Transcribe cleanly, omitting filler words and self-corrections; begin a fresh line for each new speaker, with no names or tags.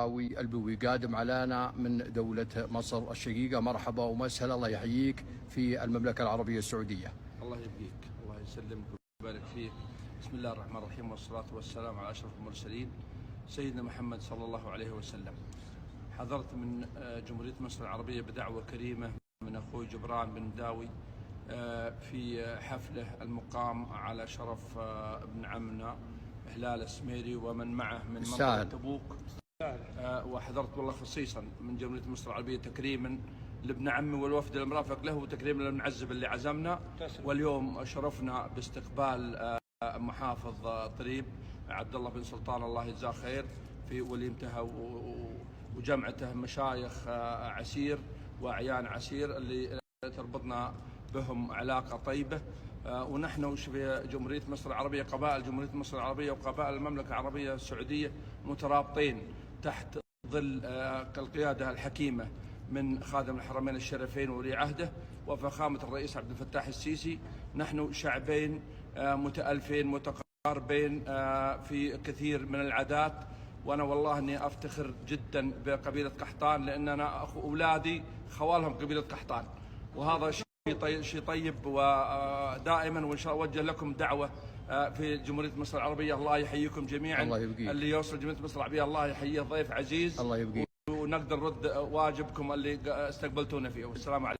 البوي قادم علينا من دولة مصر الشقيقة. مرحبا ومسهلا، الله يحييك في المملكة العربية السعودية.
الله يبقيك، الله يسلمك ويبارك فيك. بسم الله الرحمن الرحيم، والصلاة والسلام على أشرف المرسلين سيدنا محمد صلى الله عليه وسلم. حضرت من جمهورية مصر العربية بدعوة كريمة من أخوي جبران بن داوي في حفله المقام على شرف ابن عمنا هلال السميري ومن معه من منطقة تبوك. وحضرت والله خصيصا من جمهورية مصر العربية تكريما لابن عمي والوفد المرافق له، وتكريما للمعزب اللي عزمنا. واليوم شرفنا باستقبال محافظ طريب عبد الله بن سلطان الله يجزاه خير في وليمته وجمعته مشايخ عسير واعيان عسير اللي تربطنا بهم علاقة طيبة. ونحن في جمهورية مصر العربية، قبائل جمهورية مصر العربية وقبائل المملكة العربية السعودية مترابطين تحت ظل القيادة الحكيمة من خادم الحرمين الشريفين وولي عهده وفخامة الرئيس عبد الفتاح السيسي. نحن شعبين متألفين متقاربين في كثير من العادات، وأنا والله أني أفتخر جدا بقبيلة قحطان، لأن أنا أولادي خوالهم قبيلة قحطان، وهذا شيء طيب. ودائما وإن شاء الله أوجه لكم دعوة في جمهورية مصر العربية. الله يحييكم جميعا.
الله يبقيك.
اللي يوصل جمهورية مصر العربية الله يحييه، ضيف عزيز.
الله يبقيك.
ونقدر نرد واجبكم اللي استقبلتونا فيه. والسلام عليكم.